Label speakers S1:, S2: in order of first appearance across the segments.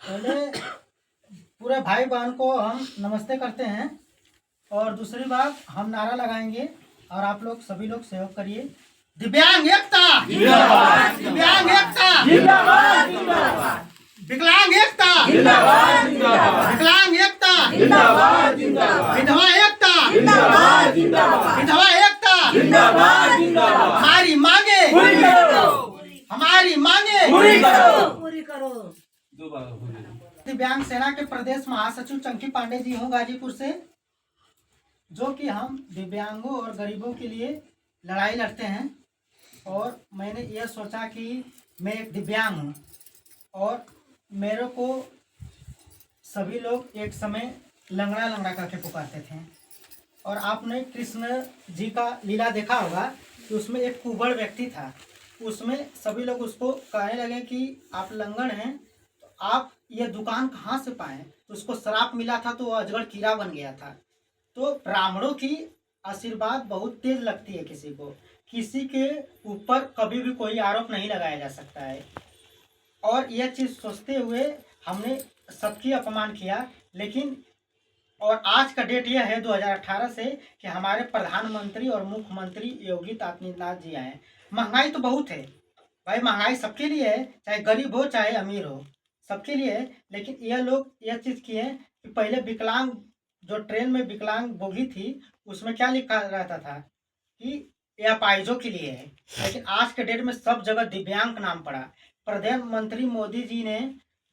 S1: पहले पूरे भाई बहन को हम नमस्ते करते हैं और दूसरी बात हम नारा लगाएंगे और आप लोग सभी लोग सहयोग करिए। दिव्यांग एकता जिंदाबाद, दिव्यांग एकता जिंदाबाद, जिंदाबाद, विकलांग एकता जिंदाबाद, जिंदाबाद, विकलांग एकता जिंदाबाद, जिंदाबाद, विधवा एकता जिंदाबाद, जिंदाबाद, विधवा एकता जिंदाबाद, जिंदाबाद, हमारी मांगे पूरी करो, हमारी मांगे पूरी करो, पूरी करो। दिव्यांग सेना के प्रदेश महासचिव चंकी पांडे जी हूँ गाजीपुर से, जो कि हम दिव्यांगों और गरीबों के लिए लड़ाई लड़ते हैं। और मैंने यह सोचा कि मैं एक दिव्यांग हूँ और मेरे को सभी लोग एक समय लंगड़ा लंगड़ा करके पुकारते थे। और आपने कृष्ण जी का लीला देखा होगा कि उसमें एक कुबड़ व्यक्ति था, उसमें सभी लोग उसको कहने लगे कि आप लंगड़ हैं तो आप ये दुकान कहाँ से पाए। तो उसको श्राप मिला था तो वो अजगर कीड़ा बन गया था। तो ब्राह्मणों की आशीर्वाद बहुत तेज लगती है, किसी के ऊपर कभी भी कोई आरोप नहीं लगाया जा सकता है। और यह चीज़ सोचते हुए हमने सबकी अपमान किया। लेकिन और आज का डेट यह है 2018 से कि हमारे प्रधानमंत्री और मुख्यमंत्री योगी आदित्यनाथ जी आए। महंगाई तो बहुत है भाई, महंगाई सबके लिए है, चाहे गरीब हो चाहे अमीर हो, सबके लिए है। लेकिन यह लोग यह चीज़ किए कि पहले विकलांग, जो ट्रेन में विकलांग बोगी थी उसमें क्या लिखा रहता था कि यह अपाहिजों के लिए है। लेकिन आज के डेट में सब जगह दिव्यांग का नाम पड़ा। प्रधानमंत्री मोदी जी ने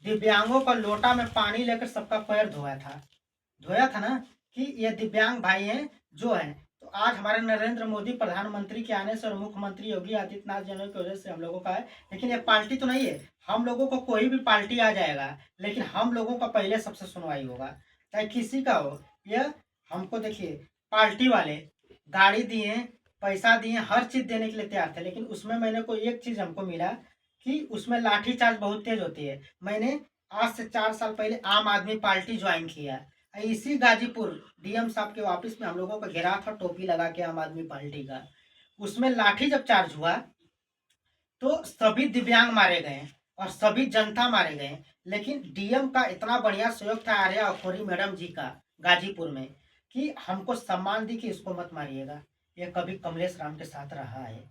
S1: दिव्यांगों का लोटा में पानी लेकर सबका पैर धोया था ना, कि ये दिव्यांग भाई हैं जो हैं। तो आज हमारे नरेंद्र मोदी प्रधानमंत्री के आने से और मुख्यमंत्री योगी आदित्यनाथ जी की वजह से हम लोगों का है। लेकिन ये पार्टी तो नहीं है, हम लोगों को कोई भी पार्टी आ जाएगा लेकिन हम लोगों का पहले सबसे सुनवाई होगा, चाहे किसी का हो। यह हमको देखिए, पार्टी वाले गाड़ी दिए, पैसा दिए, हर चीज़ देने के लिए तैयार थे, लेकिन उसमें मैंने कोई एक चीज़ हमको मिला कि उसमें लाठीचार्ज बहुत तेज होती है। मैंने आज से 4 साल पहले आम आदमी पार्टी ज्वाइन किया, इसी गाजीपुर डीएम साहब के ऑफिस में हम लोगों का घेराव था टोपी लगा के आम आदमी पार्टी का। उसमें लाठी जब चार्ज हुआ तो सभी दिव्यांग मारे गए और सभी जनता मारे गए। लेकिन डीएम का इतना बढ़िया सहयोग था आर्या अखोरी मैडम जी का गाजीपुर में, कि हमको सम्मान दी कि इसको मत मारिएगा। ये कभी कमलेश राम के साथ रहा है,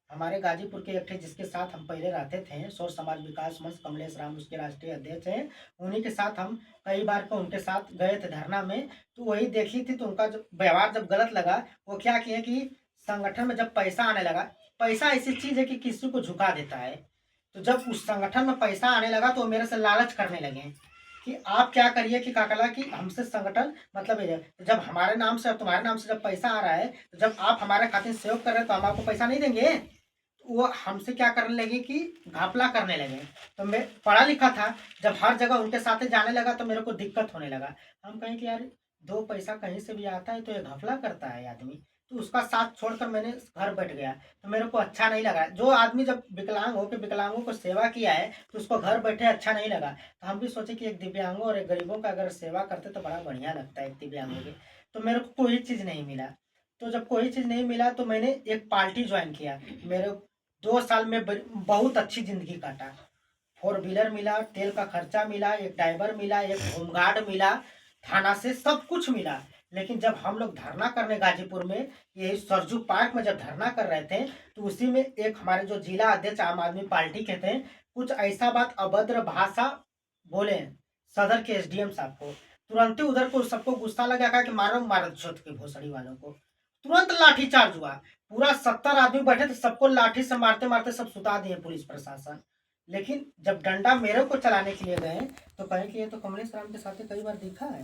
S1: हमारे गाजीपुर के एक थे जिसके साथ हम पहले रहते थे, सौर समाज विकास मंच, कमलेश राम उसके राष्ट्रीय अध्यक्ष हैं। उन्हीं के साथ हम कई बार को उनके साथ गए थे धरना में, तो वही देखी थी। तो उनका जो व्यवहार जब गलत लगा, वो क्या किए कि संगठन में जब पैसा आने लगा, पैसा ऐसी चीज है कि किसी को झुका देता है। तो जब उस संगठन में पैसा आने लगा तो मेरे से लालच करने लगे कि आप क्या करिए कि काकला कि हमसे संगठन मतलब है। तो जब हमारे नाम से और तुम्हारे नाम से जब पैसा आ रहा है, तो जब आप हमारे खातिर सहयोग कर रहे हैं तो हम आपको पैसा नहीं देंगे। वो हमसे क्या करने लगे कि घपला करने लगे। तो मैं पढ़ा लिखा था, जब हर जगह उनके साथ जाने लगा तो मेरे को दिक्कत होने लगा। हम कहें कि यार 2 पैसा कहीं से भी आता है तो ये घपला करता है आदमी, तो उसका साथ छोड़कर मैंने घर बैठ गया। तो मेरे को अच्छा नहीं लगा। जो आदमी जब विकलांग हो के विकलांगों को सेवा किया है तो उसको घर बैठे अच्छा नहीं लगा। तो हम भी सोचे कि एक दिव्यांगों और एक गरीबों का अगर सेवा करते तो बड़ा बढ़िया लगता है। एक दिव्यांगों की तो मेरे को कोई चीज़ नहीं मिला। तो जब कोई चीज़ नहीं मिला तो मैंने एक पार्टी ज्वाइन किया। मेरे 2 साल में बहुत अच्छी जिंदगी काटा। 4 व्हीलर मिला, तेल का खर्चा मिला, एक ड्राइवर मिला, एक होमगार्ड मिला, थाना से सब कुछ मिला। लेकिन जब हम लोग धरना करने गाजीपुर में, यही सरजू पार्क में जब धरना कर रहे थे, तो उसी में एक हमारे जो जिला अध्यक्ष आम आदमी पार्टी के थे, कुछ ऐसा बात अभद्र भाषा बोले सदर के एसडीएम साहब को। तुरंत ही उधर को सबको गुस्सा लगा, कहा कि मारो मारो छोट के भोसड़ी वालों को। तुरंत लाठी चार्ज हुआ। पूरा 70 आदमी बैठे थे, सबको लाठी से मारते मारते सब सुता दिए पुलिस प्रशासन। लेकिन जब डंडा मेरे को चलाने के लिए गए तो कहे कि ये तो कमलेश राम के साथ कई बार दिखा है,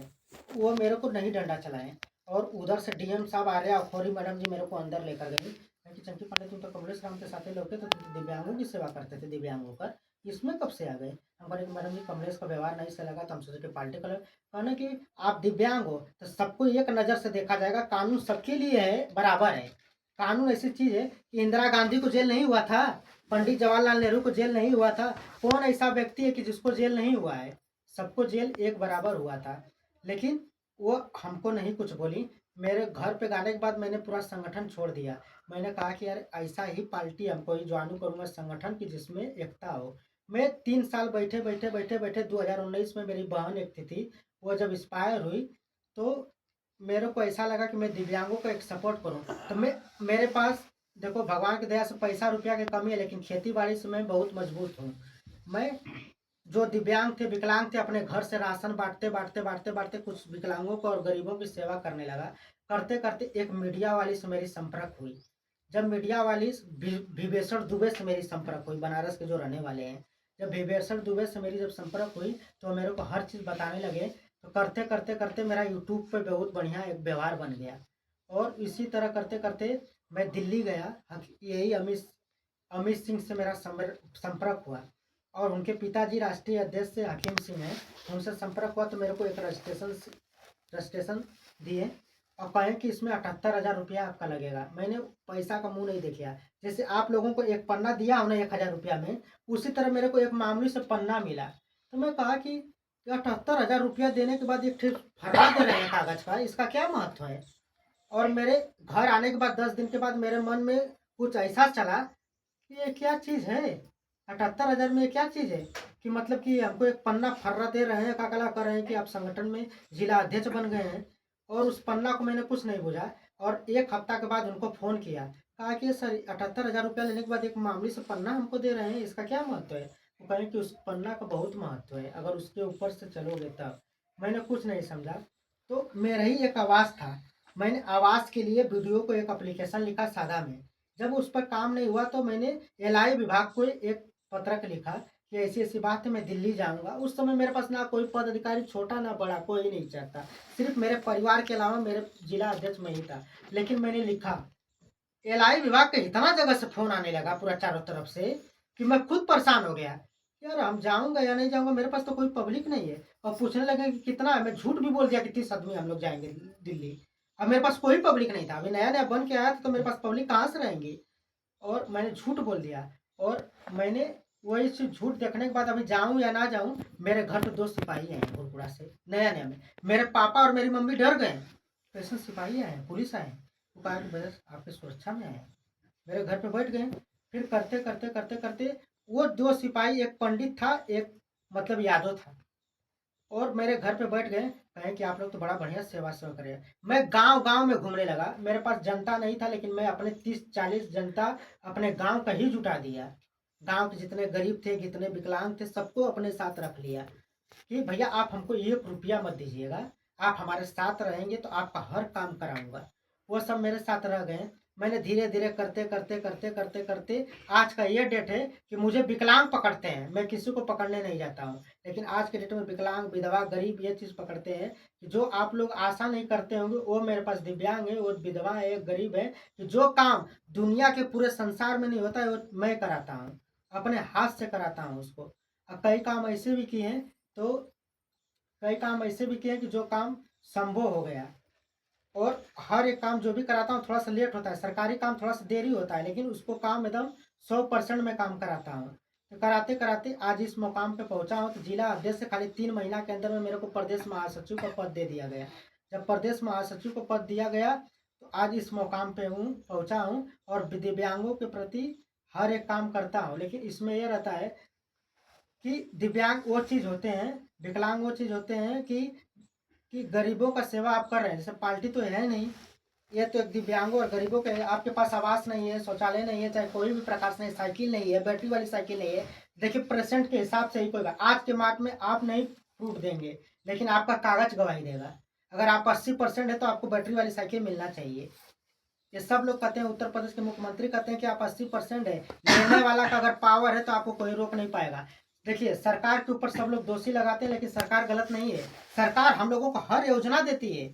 S1: वो मेरे को नहीं डंडा चलाए। और उधर से डीएम साहब आर्या अखोरी मैडम जी मेरे को अंदर लेकर गई कि चंकी पांडे तुम तो कमलेश राम के साथ लौटे, तो तुम दिव्यांगों की सेवा करते थे, दिव्यांगों का इसमें कब से आ गए। हम कहे मैडम जी कमलेश का व्यवहार नहीं से लगा तो हम सोचे कि पार्टी कलर। कहने कि आप दिव्यांग हो तो सबको एक नज़र से देखा जाएगा, कानून सबके लिए है, बराबर है। कानून ऐसी चीज़ है कि इंदिरा गांधी को जेल नहीं हुआ था, पंडित जवाहरलाल नेहरू को जेल नहीं हुआ था। कौन ऐसा व्यक्ति है कि जिसको जेल नहीं हुआ है। सबको जेल एक बराबर हुआ था। लेकिन वो हमको नहीं कुछ बोली। मेरे घर पे गाने के बाद मैंने पूरा संगठन छोड़ दिया। मैंने कहा कि यार ऐसा ही पार्टी हमको ही ज्वाइन करूँगा, संगठन की जिसमें एकता हो। मैं 3 साल बैठे बैठे बैठे बैठे 2019 में मेरी बहन एक थी, वो जब एक्सपायर हुई तो मेरे को ऐसा लगा कि मैं दिव्यांगों को एक सपोर्ट करूं। तो मेरे पास देखो भगवान की दया से पैसा रुपया की कमी है, लेकिन खेती बाड़ी से मैं बहुत मजबूत हूँ। मैं जो दिव्यांग थे विकलांग थे अपने घर से राशन बांटते बांटते बांटते बांटते कुछ विकलांगों को और गरीबों की सेवा करने लगा। करते करते एक मीडिया वाली से मेरी संपर्क हुई। जब मीडिया वाली विवेशर दुबे से मेरी संपर्क हुई, बनारस के जो रहने वाले हैं, जब विवेशर दुबे से मेरी जब संपर्क हुई तो मेरे को हर चीज़ बताने लगे। तो करते करते करते मेरा यूट्यूब पे बहुत बढ़िया एक व्यवहार बन गया। और इसी तरह करते करते मैं दिल्ली गया। यही अमित अमित सिंह से मेरा संपर्क हुआ और उनके पिताजी राष्ट्रीय अध्यक्ष से हकीम सिंह हैं, उनसे संपर्क हुआ तो मेरे को एक रजिस्ट्रेशन दिए और कहें कि इसमें 78,000 रुपया आपका लगेगा। मैंने पैसा का मुंह नहीं देखा। जैसे आप लोगों को एक पन्ना दिया उन्हें 1,000 रुपया में, उसी तरह मेरे को एक मामूली से पन्ना मिला। तो मैं कहा कि 78,000 रुपया देने के बाद एक ठीक फर्रा दे रहे हैं कागज का, इसका क्या महत्व है। और मेरे घर आने के बाद 10 दिन के बाद मेरे मन में कुछ ऐसा चला कि ये क्या चीज़ है, 78,000 में ये क्या चीज़ है कि मतलब कि हमको एक पन्ना फर्रा दे रहे हैं, का कला कर रहे हैं कि आप संगठन में जिला अध्यक्ष बन गए हैं। और उस पन्ना को मैंने कुछ नहीं बुझा और एक हफ्ता के बाद उनको फ़ोन किया, कहा कि सर 78,000 रुपया लेने के बाद एक मामूली से पन्ना हमको दे रहे हैं, इसका क्या महत्व है। वो कहें कि उस पन्ना का बहुत महत्व है, अगर उसके ऊपर से चलोगे तब। मैंने कुछ नहीं समझा। तो मेरा ही एक आवाज़ था, मैंने आवाज़ के लिए वीडियो को एक एप्लीकेशन लिखा सादा में। जब उस पर काम नहीं हुआ तो मैंने एलआई विभाग को एक पत्रक लिखा कि ऐसी ऐसी बात है, मैं दिल्ली जाऊंगा। उस समय मेरे पास ना कोई पद अधिकारी, छोटा ना बड़ा, कोई नहीं चाहता, सिर्फ मेरे परिवार के अलावा मेरे जिला अध्यक्ष में ही था। लेकिन मैंने लिखा, एलआई विभाग के इतना जगह से फोन आने लगा पूरा चारों तरफ से कि मैं खुद परेशान हो गया। यार हम जाऊंगा या नहीं जाऊंगा, मेरे पास तो कोई पब्लिक नहीं है। और पूछने लगे कि कितना है, मैं झूठ भी बोल दिया कि 30 आदमी हम लोग जाएंगे दिल्ली। अब मेरे पास कोई पब्लिक नहीं था, अभी नया नया बन के आया था तो मेरे पास पब्लिक कहाँ से रहेंगी। और मैंने झूठ बोल दिया। और मैंने वही चीज झूठ देखने के बाद अभी जाऊं या ना जाऊं, मेरे घर पे 2 सिपाही आए गोलपुरा से नया नया में। मेरे पापा और मेरी मम्मी डर गए, कैसे सिपाही आए, पुलिस आए। वो कहा कि बस आपकी सुरक्षा में आए। मेरे घर पे बैठ गए। फिर करते करते करते करते वो 2 सिपाही, एक पंडित था एक मतलब यादव था, और मेरे घर पे बैठ गए। कहें कि आप लोग तो बड़ा बढ़िया सेवा सेवा कर रहे हैं। मैं गांव गांव में घूमने लगा। मेरे पास जनता नहीं था, लेकिन मैं अपने 30-40 जनता अपने गांव का ही जुटा दिया। गांव के जितने गरीब थे, जितने विकलांग थे, सबको अपने साथ रख लिया कि भैया आप हमको 1 रुपया मत दीजिएगा, आप हमारे साथ रहेंगे तो आपका हर काम कराऊंगा। वो सब मेरे साथ रह गए। मैंने धीरे धीरे करते करते करते करते करते आज का ये डेट है कि मुझे विकलांग पकड़ते हैं, मैं किसी को पकड़ने नहीं जाता हूँ। लेकिन आज के डेट में विकलांग, विधवा, गरीब ये चीज़ पकड़ते हैं कि जो आप लोग आशा नहीं करते होंगे, वो मेरे पास दिव्यांग है, वो विधवा है, गरीब है, कि जो काम दुनिया के पूरे संसार में नहीं होता है वो मैं कराता हूँ, अपने हाथ से कराता हूँ उसको। अब कई काम ऐसे भी किए हैं, तो कई काम ऐसे भी किए हैं कि जो काम संभव हो गया। और हर एक काम जो भी कराता हूँ थोड़ा सा लेट होता है, सरकारी काम थोड़ा सा देरी होता है, लेकिन उसको काम एकदम 100% में काम कराता हूँ। तो कराते कराते आज इस मुकाम पे पहुँचा हूँ। तो जिला अध्यक्ष से खाली 3 महीना के अंदर में मेरे को प्रदेश महासचिव का पद दे दिया गया। जब प्रदेश महासचिव को पद दिया गया तो आज इस मुकाम पे पहुँचा हूँ और दिव्यांगों के प्रति हर एक काम करता हूँ। लेकिन इसमें यह रहता है कि दिव्यांग वो चीज़ होते हैं, विकलांग वो चीज़ होते हैं कि गरीबों का सेवा आप कर रहे हैं। जैसे पार्टी तो है नहीं, ये तो एक दिव्यांगों और गरीबों के, आपके पास आवास नहीं है, शौचालय नहीं है, चाहे कोई भी प्रकाश नहीं, साइकिल नहीं है, बैटरी वाली साइकिल नहीं है। देखिए प्रेजेंट के हिसाब से ही कोई बात, आज के मार्क में आप नहीं प्रूफ देंगे, लेकिन आपका कागज गवाही देगा। अगर आप 80% है तो आपको बैटरी वाली साइकिल मिलना चाहिए। ये सब लोग कहते हैं, उत्तर प्रदेश के मुख्यमंत्री कहते हैं कि आप 80% है, लेने वाला का अगर पावर है तो आपको कोई रोक नहीं पाएगा। देखिए सरकार के ऊपर सब लोग दोषी लगाते हैं, लेकिन सरकार गलत नहीं है। सरकार हम लोगों को हर योजना देती है,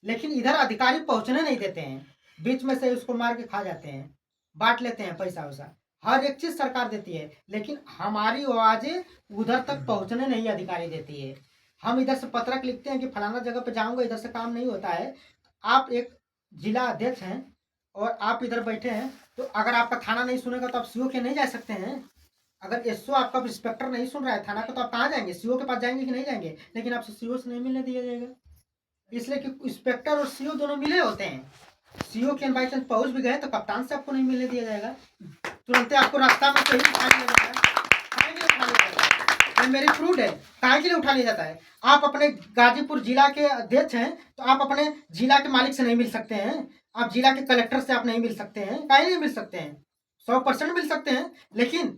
S1: लेकिन इधर अधिकारी पहुंचने नहीं देते हैं, बीच में से उसको मार के खा जाते हैं, बांट लेते हैं पैसा वैसा। हर एक चीज सरकार देती है, लेकिन हमारी आवाजें उधर तक पहुंचने नहीं अधिकारी देती है। हम इधर से पत्रक लिखते हैं कि फलाना जगह पे जाऊंगा, इधर से काम नहीं होता है। आप एक जिला अध्यक्ष हैं और आप इधर बैठे हैं, तो अगर आपका थाना नहीं सुनेगा तो आप सीओ के नहीं जा सकते हैं। अगर एसओ आपका इंस्पेक्टर नहीं सुन रहा है थाना का, तो आप कहाँ जाएंगे, सीओ के पास जाएंगे कि नहीं जाएंगे। लेकिन आपसे सीओ से नहीं मिलने दिया जाएगा, इसलिए कि इंस्पेक्टर और सीओ दोनों मिले होते हैं। सीओ के बाई चांस पहुंच भी गए तो कप्तान से आपको नहीं मिलने दिया जाएगा, तुरंत आपको रास्ता में कहीं दिखाई मिल जाएगा। ये मेरी फ्रूट है, काहे के लिए उठा लिया जाता है? आप अपने गाजीपुर जिला के अध्यक्ष हैं तो आप अपने जिला के मालिक से नहीं मिल सकते हैं? आप जिला के कलेक्टर से आप नहीं मिल सकते हैं? काहे नहीं मिल सकते हैं? 100% मिल सकते हैं, लेकिन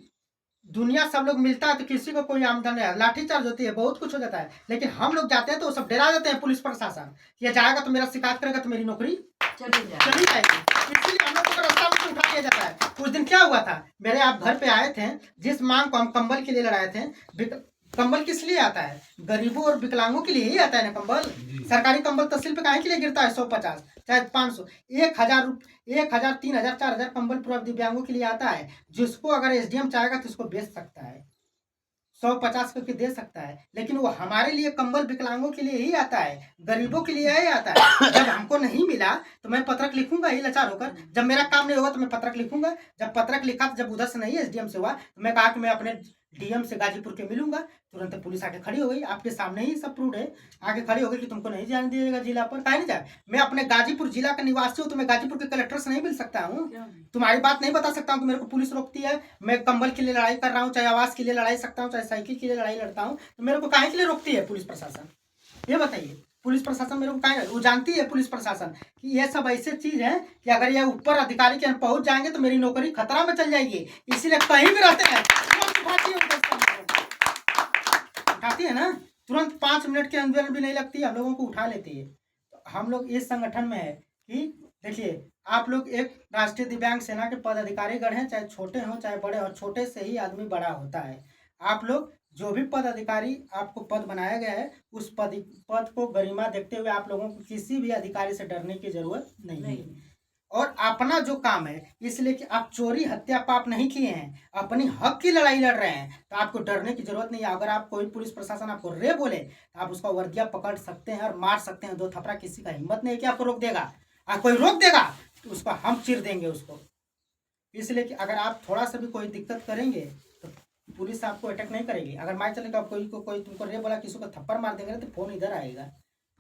S1: दुनिया सब लोग मिलता है तो किसी को कोई आमदन नहीं है, लाठीचार्ज होती है, बहुत कुछ हो जाता है, लेकिन हम लोग जाते हैं तो वो सब डरा जाते हैं। पुलिस प्रशासन ये जाएगा तो मेरा शिकायत करेगा तो मेरी नौकरी चली जाएगी, इसलिए हम लोग को रास्ता में से उठा लिया जाता है। उस दिन क्या हुआ था, मेरे आप घर पे आए थे, जिस मांग को हम कंबल के लिए लड़ाए थे। कंबल किस लिए आता है? गरीबों और विकलांगों के लिए ही आता है ना कंबल। सरकारी कंबल तहसील पे काहे के लिए गिरता है? 150 चाहे 500 1000 1000 3000 4000 कंबल पूरा दिव्यांगों के लिए आता है, जिसको अगर एसडीएम चाहेगा तो उसको बेच सकता है, 150 करके दे सकता है, लेकिन वो हमारे लिए कंबल विकलांगों के लिए ही आता है, गरीबों के लिए ही आता है। जब हमको नहीं मिला तो मैं पत्रक लिखूंगा ही लाचार होकर, जब मेरा काम नहीं होगा तो मैं पत्रक लिखूंगा। जब पत्रक लिखा तो जब उधर से नहीं एसडीएम से हुआ तो मैं कहा कि मैं अपने डीएम से गाजीपुर के मिलूंगा, तुरंत पुलिस आके खड़ी हो गई, आपके सामने ही सब प्रूफ है, आके खड़ी हो गई कि तुमको नहीं जाने दिएगा जिला पर। काहे नहीं जाए? मैं अपने गाजीपुर जिला का निवासी हूँ तो मैं गाजीपुर के कलेक्टर से नहीं मिल सकता हूँ? तुम्हारी बात नहीं बता सकता हूँ कि मेरे को पुलिस रोकती है, मैं कंबल के लिए लड़ाई कर रहा हूँ, चाहे आवास के लिए लड़ाई सकता हूँ, चाहे साइकिल के लिए लड़ाई लड़ता हूँ, तो मेरे को काहे के लिए रोकती है पुलिस प्रशासन? ये बताइए, पुलिस प्रशासन मेरे को काहे? वो जानती है पुलिस प्रशासन कि ये सब ऐसे चीज है कि अगर ये ऊपर अधिकारी के यहाँ पहुंच जाएंगे तो मेरी नौकरी खतरा में चल जाएगी, इसीलिए कहीं भी रहते हैं उठाती है ना, तुरंत 5 मिनट के अंदर भी नहीं लगती, हम लोगों को उठा लेती है। तो हम लोग इस संगठन में है कि देखिए, आप लोग एक राष्ट्रीय दिव्यांग सेना के पदाधिकारी गण हैं, चाहे छोटे हों चाहे बड़े, और छोटे से ही आदमी बड़ा होता है। आप लोग जो भी पदाधिकारी आपको पद बनाया गया है, उस पद को गरिमा देखते हुए आप लोगों को किसी भी अधिकारी से डरने की जरूरत नहीं है। और अपना जो काम है, इसलिए कि आप चोरी हत्या पाप नहीं किए हैं, अपनी हक की लड़ाई लड़ रहे हैं, तो आपको डरने की जरूरत नहीं है। अगर आप कोई पुलिस प्रशासन आपको रे बोले तो आप उसका वर्दिया पकड़ सकते हैं और मार सकते हैं, 2 थपड़ा, किसी का हिम्मत नहीं है कि आपको रोक देगा। कोई रोक देगा तो उसको हम चीर देंगे उसको। इसलिए कि अगर आप थोड़ा सा भी कोई दिक्कत करेंगे तो पुलिस आपको अटैक नहीं करेगी। अगर मान चलेगा कोई तुमको रे बोला, किसी को थप्पड़ मार देंगे तो फोन इधर आएगा,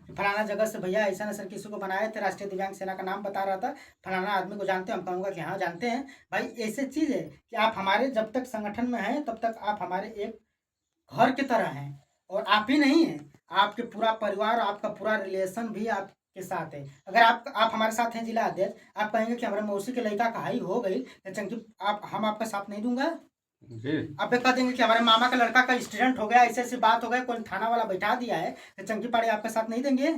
S1: फलाना जगह से भैया ऐसा ना सर किसी को बनाए थे, राष्ट्रीय दिव्यांग सेना का नाम बता रहा था, फलाना आदमी को जानते हैं? हम कहूँगा कि हाँ जानते हैं। भाई ऐसे चीज़ है कि आप हमारे जब तक संगठन में हैं तब तक आप हमारे एक घर की तरह हैं, और आप ही नहीं हैं, आपके पूरा परिवार, आपका पूरा रिलेशन भी आपके साथ है। अगर आप हमारे साथ हैं जिला अध्यक्ष, आप कहेंगे कि हमारे मौसी के लड़का का हाई हो गई तो चंकी हम आपका साथ नहीं दूंगा। आप कह देंगे कि हमारे मामा का लड़का का एक्सीडेंट हो गया, ऐसे ऐसी बात हो गई, कोई थाना वाला बैठा दिया है, तो चंकी पाड़ी आपका साथ नहीं देंगे?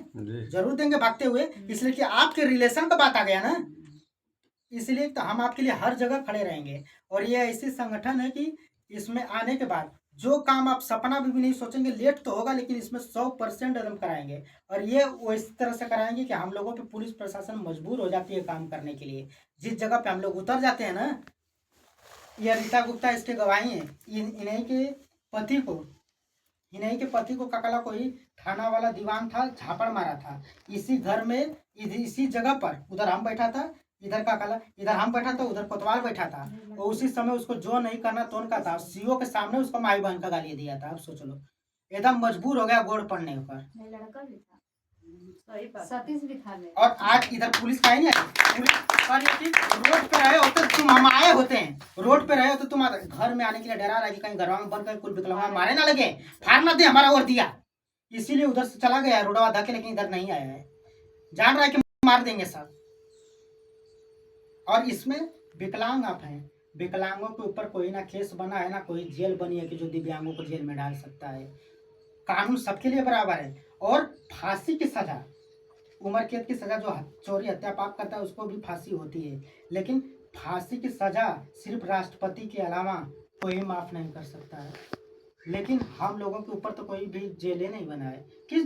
S1: जरूर देंगे भागते हुए, इसलिए कि आपके रिलेशन का बात आ गया ना, इसलिए तो हम आपके लिए हर जगह खड़े रहेंगे। और ये ऐसी संगठन है कि इसमें आने के बाद जो काम आप सपना भी नहीं सोचेंगे, लेट तो होगा लेकिन इसमें 100% हम कराएंगे। और ये वो इस तरह से कराएंगे कि हम लोगों पे पुलिस प्रशासन मजबूर हो जाती है काम करने के लिए। जिस जगह पे हम लोग उतर जाते हैं ना, ये रीता गुप्ता इसके गवाही है, इन्हीं के पति को काकला कोई थाना वाला दीवान था, झापड़ मारा था इसी घर में, इसी जगह पर। उधर हम बैठा था, इधर काकला, इधर हम बैठा था, उधर कोतवाल बैठा था, और उसी समय उसको जो नहीं करना तो उनका था, सीओ के सामने उसको माई बहन का गाली दिया था। अब सोच लो, एकदम मजबूर हो गया गोड़ पड़ने पर।
S2: सतीश भी था।
S1: और आज इधर पुलिस का ही नहीं आई, पुलिस रोड पे रहे होते तुम, हम आए होते हैं रोड पे रहे होते तुम, घर में आने के लिए डरा रहा कि कहीं घरवा में बंद कर कुल विकलांग मारे ना लगे, फाड़ ना दे हमारा और दिया, इसीलिए उधर से चला गया रोडवा धके, लेकिन इधर नहीं आया है, जान रहा है कि मार देंगे सब। और इसमें विकलांग आप हैं, विकलांगों के ऊपर कोई ना केस बना है, ना कोई जेल बनी है कि जो दिव्यांगों को जेल में डाल सकता है। कानून सबके लिए बराबर है। और फांसी की सजा, उम्र कैद की सजा, जो चोरी हत्या पाप करता है उसको भी फांसी होती है, लेकिन फांसी की सजा सिर्फ राष्ट्रपति के अलावा कोई माफ नहीं कर सकता है। लेकिन हम लोगों के ऊपर तो कोई भी जेल नहीं बना है। किस